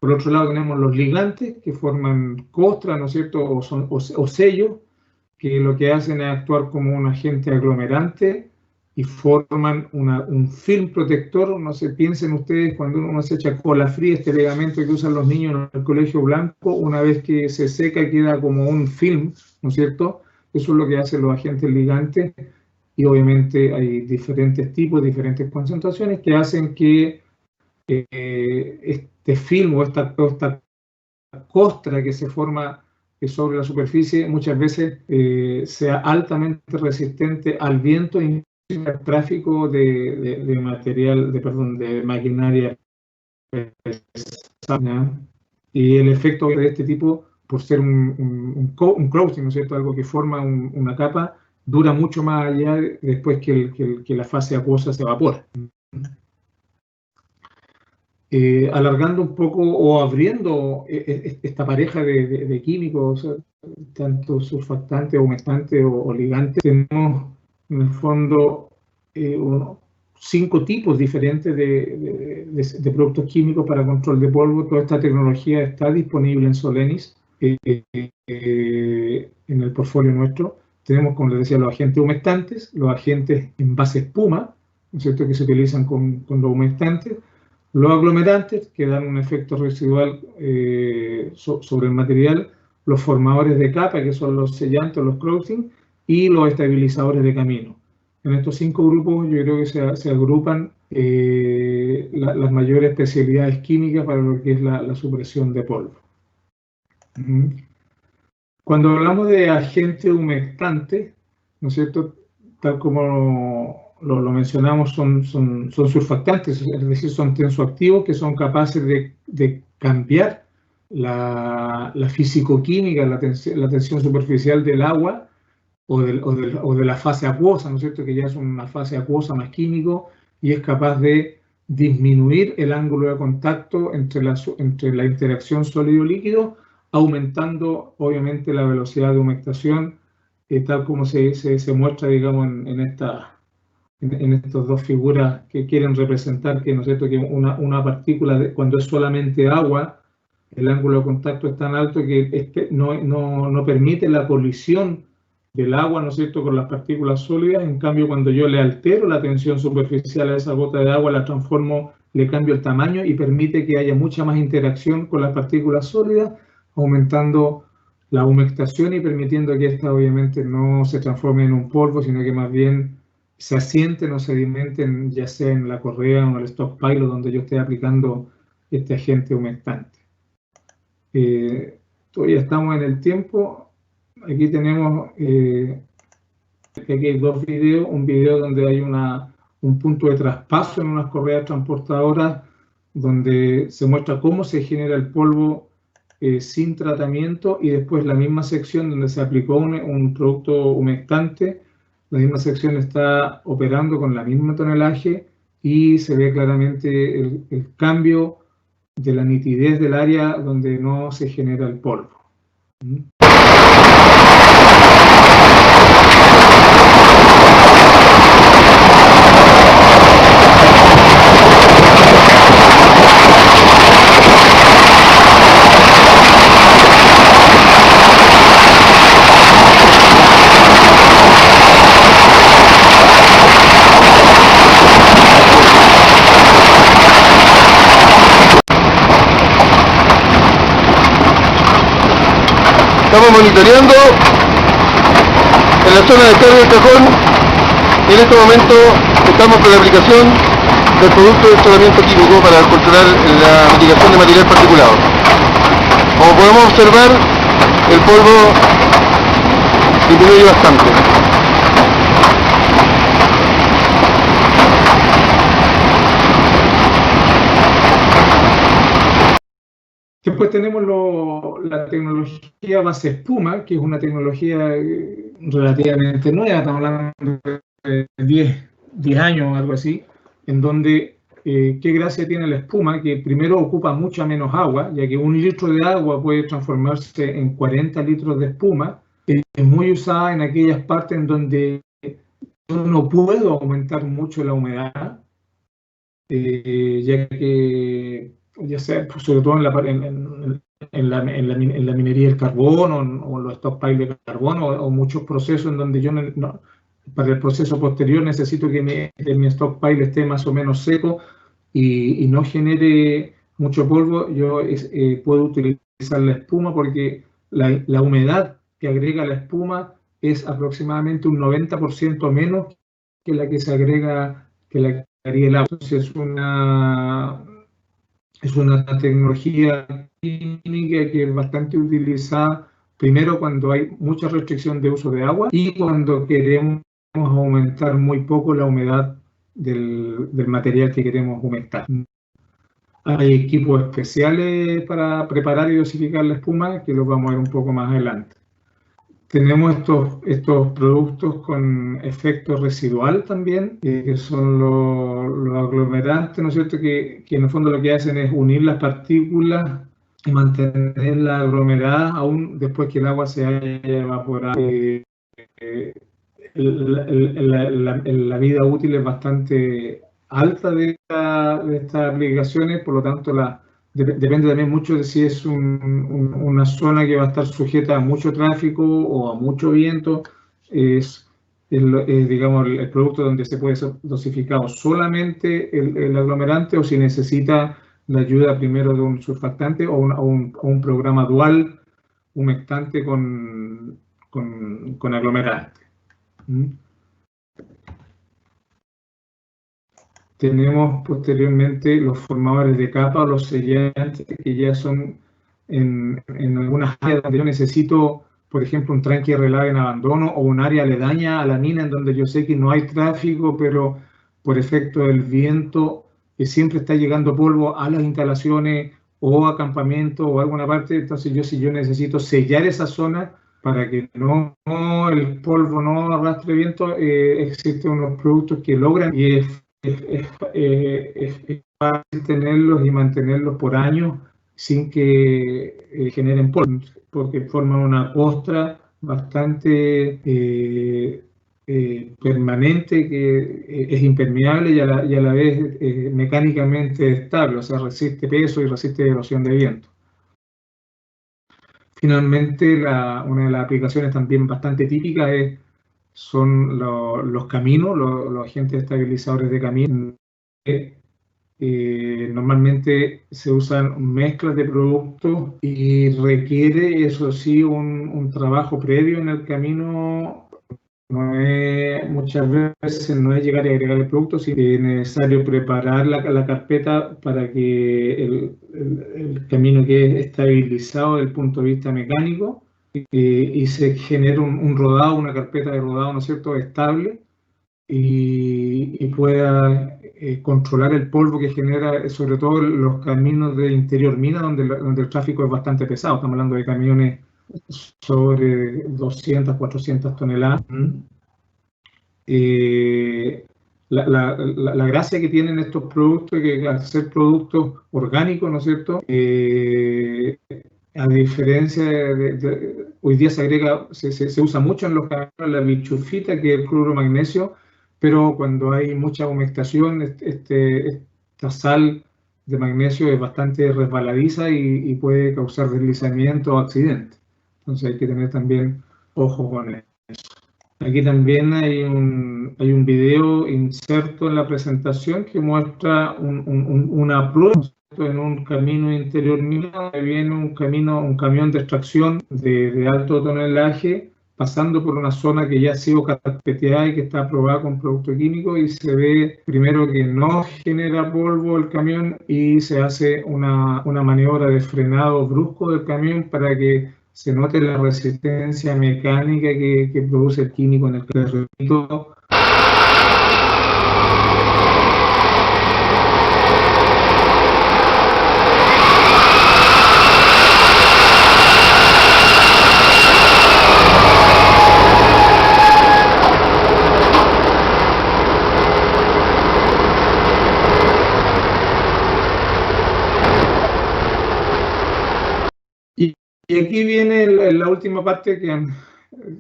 Por otro lado tenemos los ligantes que forman costras, ¿no es cierto?, o sellos, que lo que hacen es actuar como un agente aglomerante y forman un film protector. No sé, piensen ustedes cuando uno se echa cola fría, este pegamento que usan los niños en el colegio blanco, una vez que se seca queda como un film, ¿no es cierto? Eso es lo que hacen los agentes ligantes, y obviamente hay diferentes tipos, diferentes concentraciones que hacen que este film o esta costra que se forma sobre la superficie muchas veces sea altamente resistente al viento y al tráfico de material, de maquinaria. Y el efecto de este tipo, por ser un clothing, ¿no es cierto?, algo que forma una capa, dura mucho más allá después que la fase acuosa se evapora. Alargando un poco o abriendo esta pareja de químicos, tanto surfactantes, humectantes o ligantes, tenemos en el fondo 5 tipos diferentes de productos químicos para control de polvo. Toda esta tecnología está disponible en Solenis, en el portfolio nuestro. Tenemos, como les decía, los agentes humectantes, los agentes en base espuma, ¿no es cierto?, que se utilizan con los humectantes, los aglomerantes, que dan un efecto residual sobre el material, los formadores de capa, que son los sellantes, los clothing, y los estabilizadores de camino. En estos 5 grupos yo creo que se agrupan las mayores especialidades químicas para lo que es la supresión de polvo. Cuando hablamos de agentes humectantes, ¿no es cierto? Tal como lo mencionamos, son surfactantes, es decir, son tensoactivos que son capaces de cambiar la fisicoquímica, la tensión superficial del agua o de la fase acuosa, ¿no es cierto? Que ya es una fase acuosa más químico y es capaz de disminuir el ángulo de contacto entre la interacción sólido-líquido, aumentando obviamente la velocidad de humectación, tal como se muestra, digamos, en estas dos figuras que quieren representar que, ¿no es cierto?, que una partícula, cuando es solamente agua, el ángulo de contacto es tan alto que no permite la colisión del agua, ¿no es cierto?, con las partículas sólidas. En cambio, cuando yo le altero la tensión superficial a esa gota de agua, la transformo, le cambio el tamaño y permite que haya mucha más interacción con las partículas sólidas, aumentando la humectación y permitiendo que esta obviamente no se transforme en un polvo, sino que más bien se asienten o sedimenten, ya sea en la correa o en el stockpile donde yo esté aplicando este agente humectante. Todavía estamos en el tiempo. Aquí tenemos, aquí hay 2 videos, un video donde hay un punto de traspaso en unas correas transportadoras donde se muestra cómo se genera el polvo sin tratamiento, y después la misma sección donde se aplicó un producto humectante, la misma sección está operando con la misma tonelaje y se ve claramente el cambio de la nitidez del área donde no se genera el polvo. Estamos monitoreando en la zona de carga del cajón y en este momento estamos con la aplicación del producto de tratamiento químico para controlar la mitigación de material particulado. Como podemos observar, el polvo disminuye bastante. Después tenemos la tecnología base espuma, que es una tecnología relativamente nueva, estamos hablando de 10 años o algo así, en donde qué gracia tiene la espuma, que primero ocupa mucha menos agua, ya que 1 litro de agua puede transformarse en 40 litros de espuma. Es muy usada en aquellas partes en donde yo no puedo aumentar mucho la humedad, ya sea sobre todo en la minería del carbón o en los stockpiles de carbón o muchos procesos en donde yo para el proceso posterior necesito que mi stockpile esté más o menos seco y no genere mucho polvo. Yo puedo utilizar la espuma porque la humedad que agrega la espuma es aproximadamente un 90% menos que la que se agrega, que la que haría el agua. Entonces es una tecnología química que es bastante utilizada, primero cuando hay mucha restricción de uso de agua y cuando queremos aumentar muy poco la humedad del material que queremos humectar. Hay equipos especiales para preparar y dosificar la espuma, que los vamos a ver un poco más adelante. Tenemos estos productos con efecto residual también, que son los aglomerantes, ¿no es cierto?, que en el fondo lo que hacen es unir las partículas y mantenerlas aglomeradas aún después que el agua se haya evaporado. La vida útil es bastante alta de estas aplicaciones, por lo tanto depende también mucho de si es una zona que va a estar sujeta a mucho tráfico o a mucho viento. Es digamos, el producto donde se puede ser dosificado solamente el aglomerante, o si necesita la ayuda primero de un surfactante o un programa dual humectante con aglomerante. tenemos posteriormente los formadores de capa o los sellantes, que ya son en algunas áreas donde yo necesito, por ejemplo, un tranque relave en abandono o un área aledaña a la mina en donde yo sé que no hay tráfico, pero por efecto del viento siempre está llegando polvo a las instalaciones o acampamento o alguna parte. Entonces si yo necesito sellar esa zona para que el polvo no arrastre viento, existen unos productos que logran, y es fácil tenerlos y mantenerlos por años sin que generen polvo, porque forman una costra bastante permanente, que es impermeable y a la vez mecánicamente estable, o sea, resiste peso y resiste erosión de viento. Finalmente, una de las aplicaciones también bastante típicas son los caminos, los agentes estabilizadores de camino. Normalmente se usan mezclas de productos y requiere, eso sí, un trabajo previo en el camino. Muchas veces no es llegar y agregar el producto, sino es necesario preparar la carpeta para que el camino quede estabilizado desde el punto de vista mecánico, y se genere un rodado, una carpeta de rodado, ¿no es cierto?, estable, y pueda controlar el polvo que genera, sobre todo los caminos de interior mina, donde el tráfico es bastante pesado. Estamos hablando de camiones sobre 200, 400 toneladas. La gracia que tienen estos productos es que al ser productos orgánicos, ¿no es cierto?, a diferencia hoy día se usa mucho en los camiones la bichufita, que es el cloruro de magnesio, pero cuando hay mucha humectación, esta sal de magnesio es bastante resbaladiza y puede causar deslizamiento o accidentes. Entonces hay que tener también ojo con eso. Aquí también hay un video inserto en la presentación que muestra una prueba en un camino interior mina. Viene un camión de extracción de alto tonelaje pasando por una zona que ya ha sido carpeteada y que está aprobada con producto químico, y se ve primero que no genera polvo el camión, y se hace una maniobra de frenado brusco del camión para que se note la resistencia mecánica que produce el químico en el carrito. Y aquí viene la última parte, que en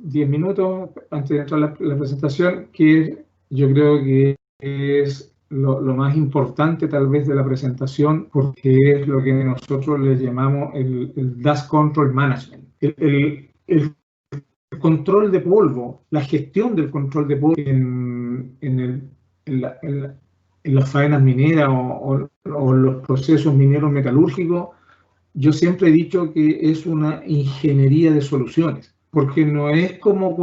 10 minutos antes de entrar a la presentación, que yo creo que es lo más importante tal vez de la presentación, porque es lo que nosotros le llamamos el Dust Control Management. El control de polvo, la gestión del control de polvo en las faenas mineras o los procesos mineros metalúrgicos. Yo siempre he dicho que es una ingeniería de soluciones, porque no es como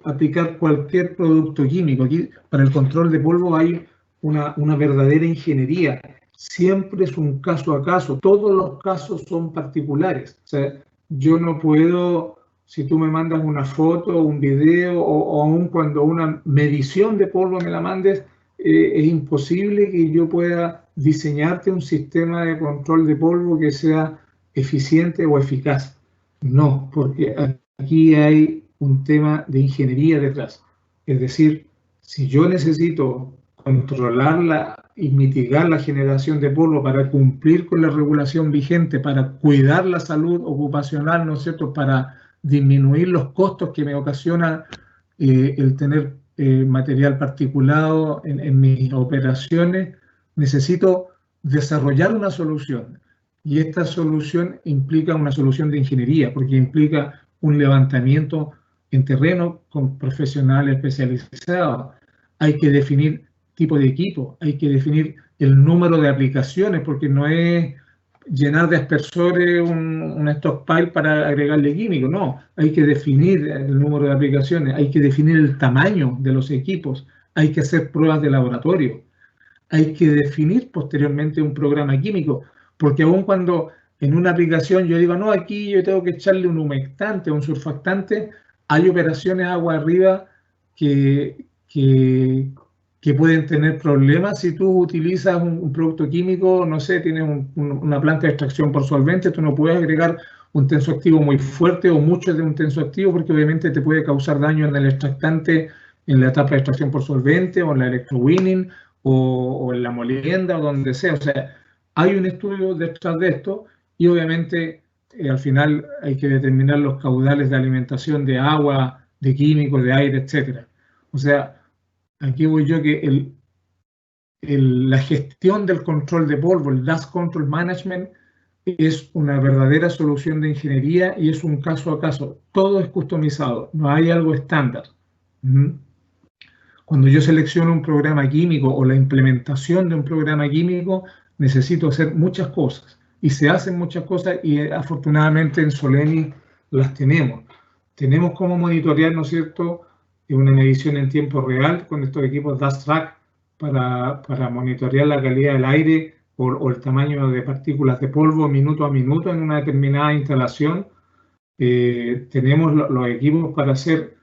aplicar cualquier producto químico. Aquí, para el control de polvo hay una verdadera ingeniería. Siempre es un caso a caso. Todos los casos son particulares. O sea, yo no puedo, si tú me mandas una foto, un video, o aún cuando una medición de polvo me la mandes, es imposible que yo pueda diseñarte un sistema de control de polvo que sea eficiente o eficaz. No, porque aquí hay un tema de ingeniería detrás. Es decir, si yo necesito controlarla y mitigar la generación de polvo para cumplir con la regulación vigente, para cuidar la salud ocupacional, ¿no es cierto?, para disminuir los costos que me ocasiona el tener material particulado en mis operaciones, necesito desarrollar una solución. Y esta solución implica una solución de ingeniería, porque implica un levantamiento en terreno con profesionales especializados. Hay que definir tipo de equipo, hay que definir el número de aplicaciones, porque no es llenar de aspersores un stockpile para agregarle químico, no. Hay que definir el número de aplicaciones, hay que definir el tamaño de los equipos, hay que hacer pruebas de laboratorio, hay que definir posteriormente un programa químico, porque aun cuando en una aplicación yo digo, no, aquí yo tengo que echarle un humectante, un surfactante, hay operaciones agua arriba que pueden tener problemas si tú utilizas un producto químico, no sé, tienes una planta de extracción por solvente, tú no puedes agregar un tensoactivo muy fuerte o mucho de un tensoactivo porque obviamente te puede causar daño en el extractante en la etapa de extracción por solvente o en la electrowinning o en la molienda o donde sea. O sea, hay un estudio detrás de esto y obviamente al final hay que determinar los caudales de alimentación de agua, de químicos, de aire, etc. O sea, aquí voy yo que la gestión del control de polvo, el Dust Control Management, es una verdadera solución de ingeniería y es un caso a caso. Todo es customizado, no hay algo estándar. Cuando yo selecciono un programa químico o la implementación de un programa químico, necesito hacer muchas cosas. Y se hacen muchas cosas y afortunadamente en Solenis las tenemos. Tenemos cómo monitorear, ¿no es cierto?, una medición en tiempo real con estos equipos Dust Track para monitorear la calidad del aire o el tamaño de partículas de polvo minuto a minuto en una determinada instalación. Tenemos los equipos para hacer,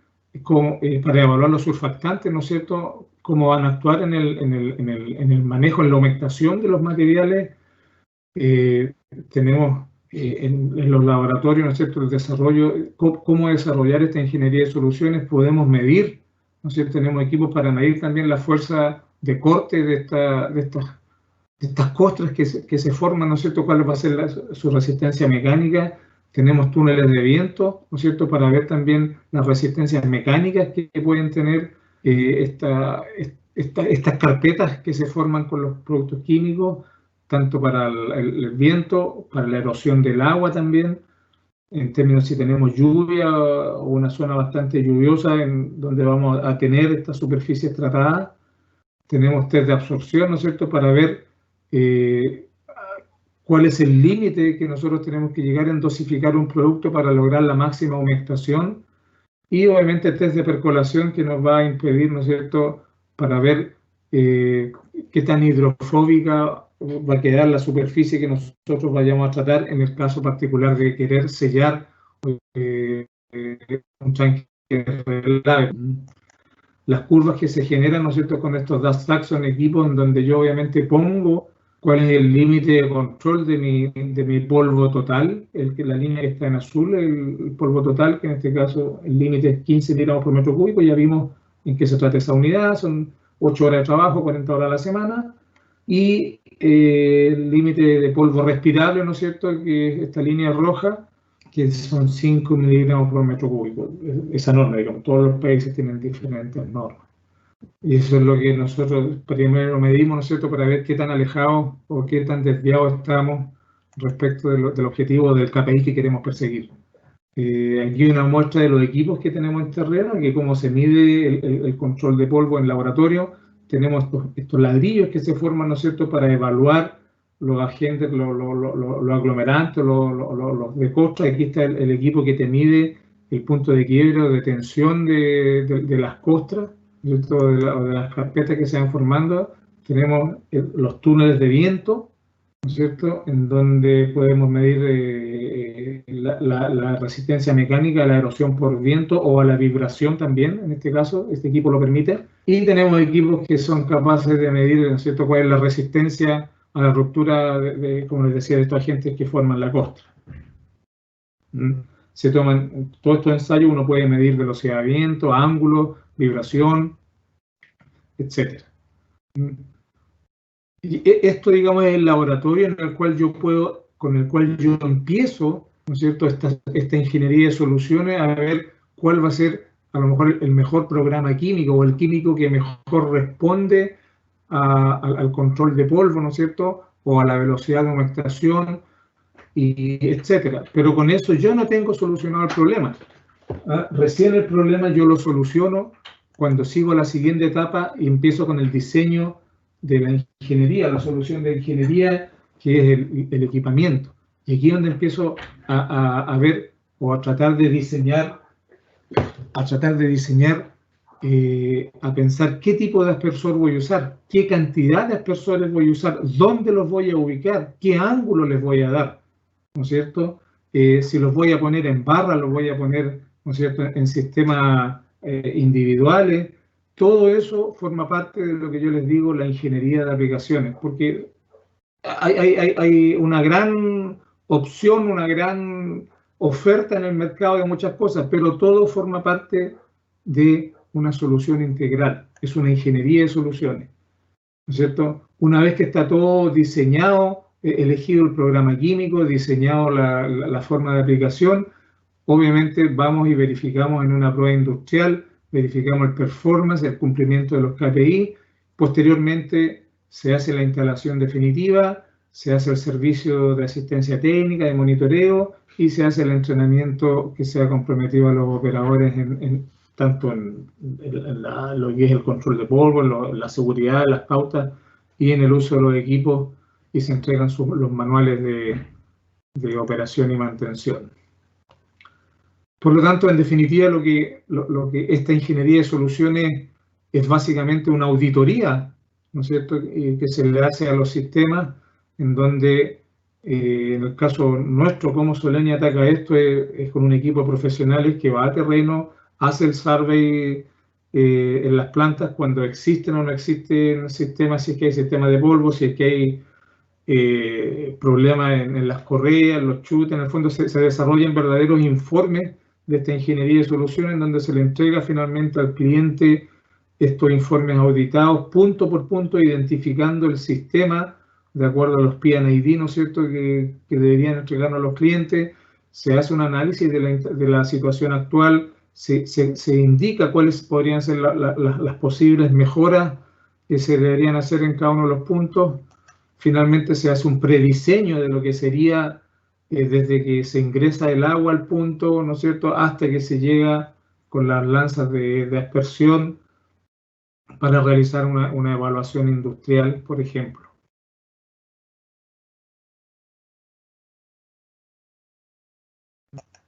para evaluar los surfactantes, ¿no es cierto?, cómo van a actuar en el manejo, en la humectación de los materiales. Tenemos en los laboratorios, ¿no es cierto?, el desarrollo, cómo desarrollar esta ingeniería de soluciones. Podemos medir, ¿no es cierto?, tenemos equipos para medir también la fuerza de corte de estas costras que se forman, ¿no es cierto?, cuál va a ser su resistencia mecánica. Tenemos túneles de viento, ¿no es cierto?, para ver también las resistencias mecánicas que pueden tener estas carpetas que se forman con los productos químicos, tanto para el viento, para la erosión del agua también, en términos si tenemos lluvia o una zona bastante lluviosa en donde vamos a tener estas superficies tratadas. Tenemos test de absorción, ¿no es cierto?, para ver cuál es el límite que nosotros tenemos que llegar en dosificar un producto para lograr la máxima humectación. Y obviamente test de percolación que nos va a impedir, ¿no es cierto?, para ver qué tan hidrofóbica va a quedar la superficie que nosotros vayamos a tratar en el caso particular de querer sellar un tanque relave. Las curvas que se generan, ¿no es cierto?, con estos Dust Tracks son equipos en donde yo obviamente pongo cuál es el límite de control de mi polvo total, la línea que está en azul, el polvo total, que en este caso el límite es 15 miligramos por metro cúbico. Ya vimos en qué se trata esa unidad, son 8 horas de trabajo, 40 horas a la semana, y el límite de polvo respirable, ¿no es cierto?, que es esta línea roja, que son 5 miligramos por metro cúbico. Esa norma, digamos, todos los países tienen diferentes normas. Y eso es lo que nosotros primero medimos, ¿no es cierto?, para ver qué tan alejados o qué tan desviados estamos respecto del objetivo del KPI que queremos perseguir. Aquí hay una muestra de los equipos que tenemos en terreno, que cómo se mide el control de polvo en laboratorio. Tenemos estos ladrillos que se forman, ¿no es cierto?, para evaluar los agentes, los aglomerantes, los de costra. Aquí está el equipo que te mide el punto de quiebre o de tensión de las costras, de las carpetas que se van formando. Tenemos los túneles de viento, ¿no es cierto?, en donde podemos medir la resistencia mecánica a la erosión por viento o a la vibración también. En este caso, este equipo lo permite. Y tenemos equipos que son capaces de medir, ¿no es cierto?, cuál es la resistencia a la ruptura, como les decía, de estos agentes que forman la costra. Se toman todos estos ensayos, uno puede medir velocidad de viento, ángulo, vibración, etc. Y esto, digamos, es el laboratorio en el cual con el cual yo empiezo, ¿no es cierto?, esta ingeniería de soluciones, a ver cuál va a ser a lo mejor el mejor programa químico o el químico que mejor responde al control de polvo, ¿no es cierto?, o a la velocidad de humectación, y etcétera. Pero con eso yo no tengo solucionado el problema. Recién el problema yo lo soluciono cuando sigo la siguiente etapa y empiezo con el diseño de la ingeniería, la solución de ingeniería, que es el equipamiento. Y aquí es donde empiezo a ver o a tratar de diseñar a pensar qué tipo de aspersor voy a usar, qué cantidad de aspersores voy a usar, dónde los voy a ubicar, qué ángulo les voy a dar, ¿no es cierto? Si los voy a poner en barra, los voy a poner, ¿no es cierto?, en sistemas individuales. Todo eso forma parte de lo que yo les digo, la ingeniería de aplicaciones, porque hay una gran opción, una gran oferta en el mercado de muchas cosas, pero todo forma parte de una solución integral, es una ingeniería de soluciones, ¿no es cierto? Una vez que está todo diseñado, elegido el programa químico, diseñado la forma de aplicación, obviamente vamos y verificamos en una prueba industrial, verificamos el performance, el cumplimiento de los KPI, posteriormente se hace la instalación definitiva, se hace el servicio de asistencia técnica, de monitoreo y se hace el entrenamiento que sea comprometido a los operadores tanto en lo que es el control de polvo, la seguridad, las pautas y en el uso de los equipos, y se entregan los manuales de operación y mantención. Por lo tanto, en definitiva, lo que esta ingeniería de soluciones es básicamente una auditoría, ¿no es cierto?, que se le hace a los sistemas, en donde, en el caso nuestro, como Soleni ataca esto, es con un equipo de profesionales que va a terreno, hace el survey en las plantas cuando existen o no existen sistemas, si es que hay sistemas de polvo, si es que hay problemas en las correas, los chutes. En el fondo se desarrollan verdaderos informes de esta ingeniería de soluciones, en donde se le entrega finalmente al cliente estos informes auditados punto por punto, identificando el sistema de acuerdo a los P&ID, ¿no es cierto?, que deberían entregarnos a los clientes. Se hace un análisis de la situación actual, se indica cuáles podrían ser las posibles mejoras que se deberían hacer en cada uno de los puntos. Finalmente se hace un prediseño de lo que sería desde que se ingresa el agua al punto, ¿no es cierto?, hasta que se llega con las lanzas de aspersión para realizar una evaluación industrial, por ejemplo.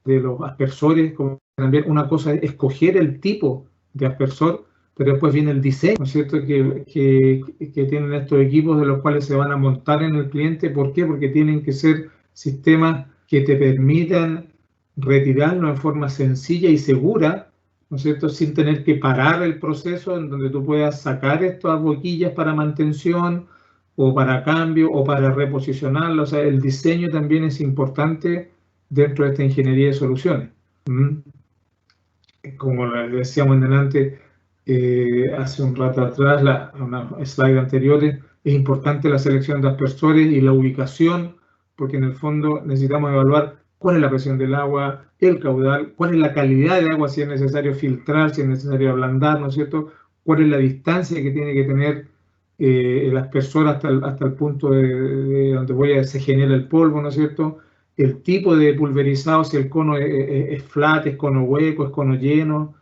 De los aspersores, como también una cosa es escoger el tipo de aspersor, pero después viene el diseño, ¿no es cierto?, que tienen estos equipos de los cuales se van a montar en el cliente. ¿Por qué? Porque tienen que ser sistemas que te permitan retirarlo en forma sencilla y segura, ¿no es cierto?, sin tener que parar el proceso, en donde tú puedas sacar estas boquillas para mantención o para cambio o para reposicionarlo. O sea, el diseño también es importante dentro de esta ingeniería de soluciones. Como les decíamos en delante, hace un rato atrás, una slide anterior, es importante la selección de aspersores y la ubicación, porque en el fondo necesitamos evaluar cuál es la presión del agua, el caudal, cuál es la calidad de agua, si es necesario filtrar, si es necesario ablandar, ¿no es cierto?, cuál es la distancia que tiene que tener el aspersor hasta el punto de donde se genera el polvo, ¿no es cierto?, el tipo de pulverizado, si el cono es flat, es cono hueco, es cono lleno,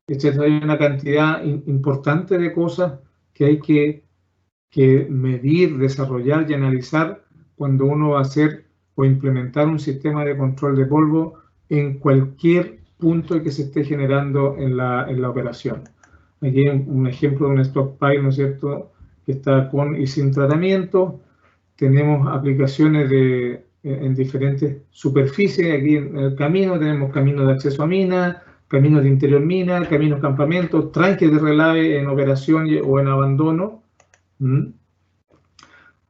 etc. Hay una cantidad importante de cosas que hay que medir, desarrollar y analizar cuando uno va a hacer o implementar un sistema de control de polvo en cualquier punto que se esté generando en la operación. Aquí hay un ejemplo de un stockpile, ¿no es cierto?, que está con y sin tratamiento. Tenemos aplicaciones en diferentes superficies. Aquí en el camino tenemos caminos de acceso a mina, caminos de interior mina, caminos campamentos, tranques de relave en operación o en abandono. En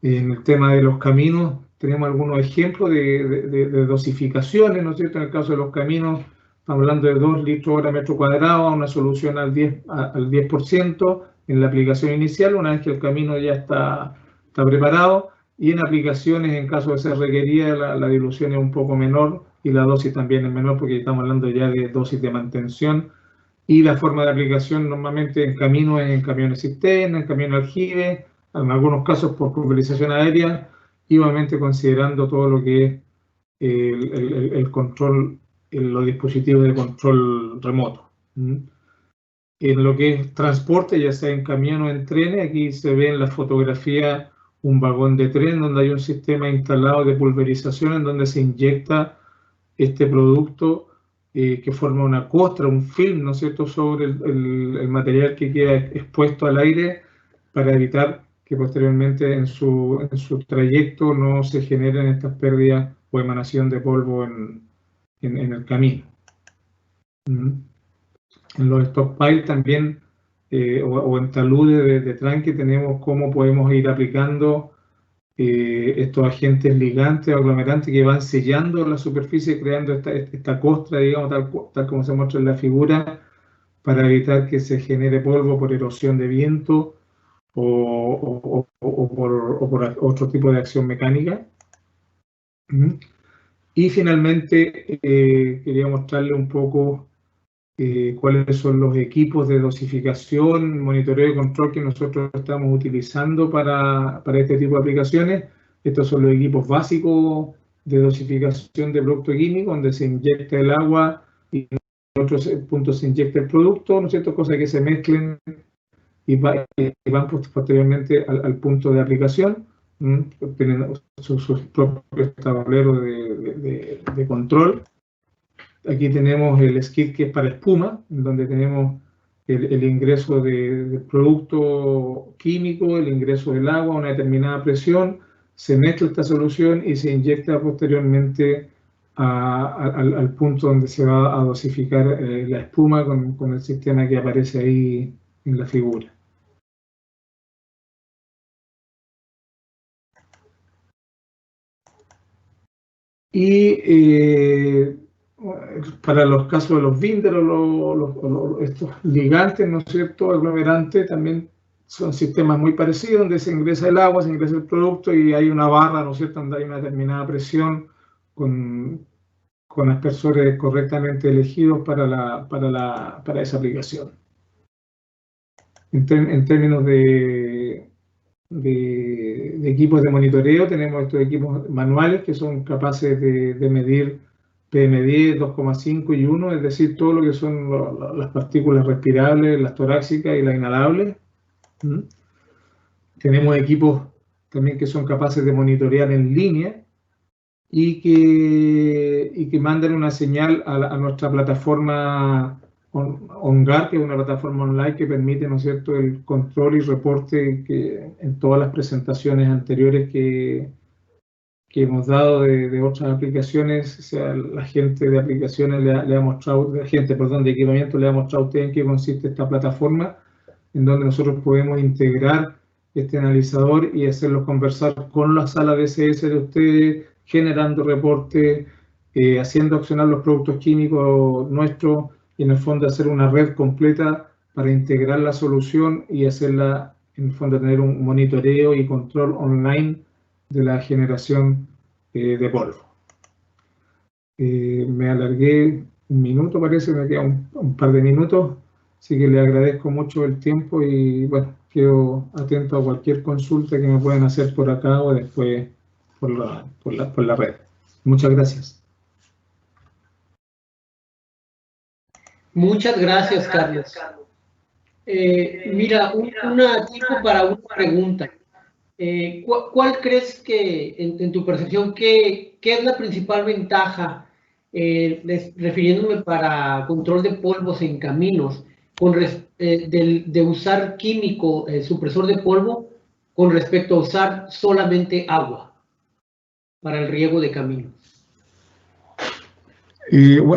el tema de los caminos tenemos algunos ejemplos de dosificaciones, ¿no es cierto? En el caso de los caminos estamos hablando de 2 litros hora metro cuadrado a una solución al 10% en la aplicación inicial, una vez que el camino ya está preparado. Y en aplicaciones, en caso de ser requerida, la dilución es un poco menor y la dosis también es menor, porque estamos hablando ya de dosis de mantención. Y la forma de aplicación normalmente en camino es en camiones cisterna, en camiones aljibe, en algunos casos por pulverización aérea, y obviamente considerando todo lo que es el control, los dispositivos de control remoto. En lo que es transporte, ya sea en camión o en trenes, aquí se ve en la fotografía un vagón de tren donde hay un sistema instalado de pulverización en donde se inyecta este producto que forma una costra, un film, ¿no es cierto?, sobre el material que queda expuesto al aire para evitar que posteriormente en su trayecto no se generen estas pérdidas o emanación de polvo en el camino. En los stockpiles también, o en taludes de tranque, tenemos cómo podemos ir aplicando estos agentes ligantes o aglomerantes que van sellando la superficie, creando esta costra, digamos, tal como se muestra en la figura, para evitar que se genere polvo por erosión de viento o por otro tipo de acción mecánica. Y finalmente quería mostrarle un poco cuáles son los equipos de dosificación, monitoreo y control que nosotros estamos utilizando para este tipo de aplicaciones. Estos son los equipos básicos de dosificación de producto químico, donde se inyecta el agua y en otros puntos se inyecta el producto, ¿no es cierto?, cosas que se mezclen y van posteriormente al punto de aplicación, tienen sus propios tableros de control. Aquí tenemos el skid que es para espuma, donde tenemos el ingreso del producto químico, el ingreso del agua a una determinada presión, se mezcla esta solución y se inyecta posteriormente al punto donde se va a dosificar la espuma con el sistema que aparece ahí en la figura. Y para los casos de los binders o estos ligantes, ¿no es cierto?, aglomerantes, también son sistemas muy parecidos, donde se ingresa el agua, se ingresa el producto y hay una barra, ¿no es cierto?, donde hay una determinada presión con aspersores correctamente elegidos para esa aplicación. En términos de equipos de monitoreo, tenemos estos equipos manuales que son capaces de medir PM10, 2,5 y 1, es decir, todo lo que son las partículas respirables, las torácicas y las inhalables. Tenemos equipos también que son capaces de monitorear en línea y que mandan una señal a nuestra plataforma OnGuard, que es una plataforma online que permite, ¿no es cierto?, el control y reporte que en todas las presentaciones anteriores que hemos dado de otras aplicaciones, o sea, la gente de aplicaciones le ha mostrado, de equipamiento le ha mostrado a ustedes en qué consiste esta plataforma, en donde nosotros podemos integrar este analizador y hacerlos conversar con la sala DCS de ustedes, generando reportes, haciendo accionar los productos químicos nuestros y en el fondo hacer una red completa para integrar la solución y hacerla, en el fondo, tener un monitoreo y control online de la generación de polvo. Me alargué un minuto, parece, me queda un par de minutos, así que le agradezco mucho el tiempo y bueno, quedo atento a cualquier consulta que me puedan hacer por acá o después por la red. Muchas gracias. Muchas gracias, Carlos. Mira, tipo para una pregunta. ¿Cuál crees que, en tu percepción, qué es la principal ventaja, refiriéndome para control de polvos en caminos, de usar químico, supresor de polvo, con respecto a usar solamente agua para el riego de caminos?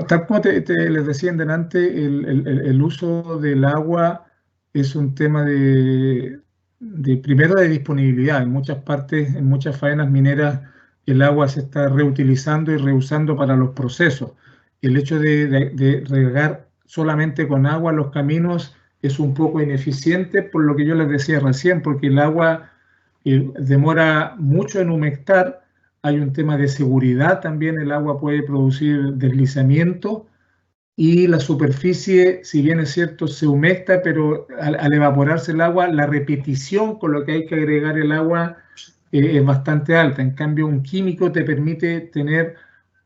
Tal como les decía en delante, el uso del agua es un tema primero de disponibilidad. En muchas partes, en muchas faenas mineras, el agua se está reutilizando y reusando para los procesos. El hecho de regar solamente con agua los caminos es un poco ineficiente, por lo que yo les decía recién, porque el agua demora mucho en humectar. Hay un tema de seguridad también, el agua puede producir deslizamiento y la superficie, si bien es cierto, se humecta, pero al evaporarse el agua, la repetición con lo que hay que agregar el agua es bastante alta. En cambio, un químico te permite tener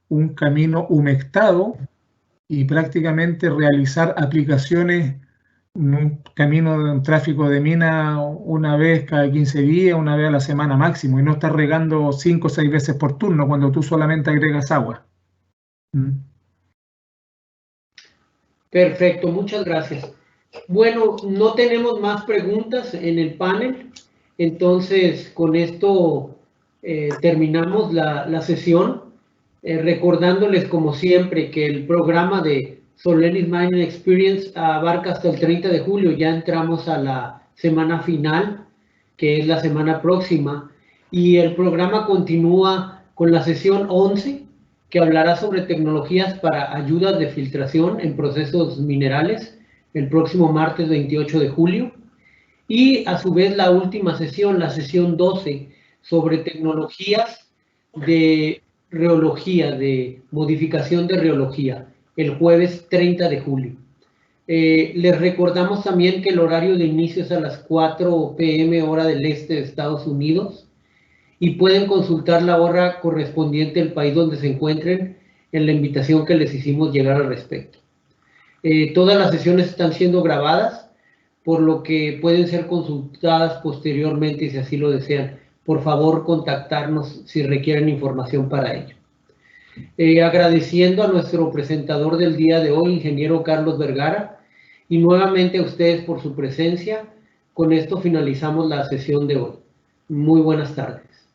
un camino humectado y prácticamente realizar aplicaciones, un camino de un tráfico de mina una vez cada 15 días, una vez a la semana máximo, y no estar regando 5 o 6 veces por turno cuando tú solamente agregas agua. Perfecto, muchas gracias. Bueno, no tenemos más preguntas en el panel, entonces con esto terminamos la sesión, recordándoles como siempre que el programa de Solenis Mining Experience abarca hasta el 30 de julio, ya entramos a la semana final, que es la semana próxima, y el programa continúa con la sesión 11, que hablará sobre tecnologías para ayudas de filtración en procesos minerales, el próximo martes 28 de julio. Y a su vez la última sesión, la sesión 12, sobre tecnologías de reología, de modificación de reología, el jueves 30 de julio. Les recordamos también que el horario de inicio es a las 4 p.m. hora del este de Estados Unidos, y pueden consultar la hora correspondiente al país donde se encuentren en la invitación que les hicimos llegar al respecto. Todas las sesiones están siendo grabadas, por lo que pueden ser consultadas posteriormente si así lo desean. Por favor, contactarnos si requieren información para ello. Agradeciendo a nuestro presentador del día de hoy, ingeniero Carlos Vergara, y nuevamente a ustedes por su presencia. Con esto finalizamos la sesión de hoy. Muy buenas tardes.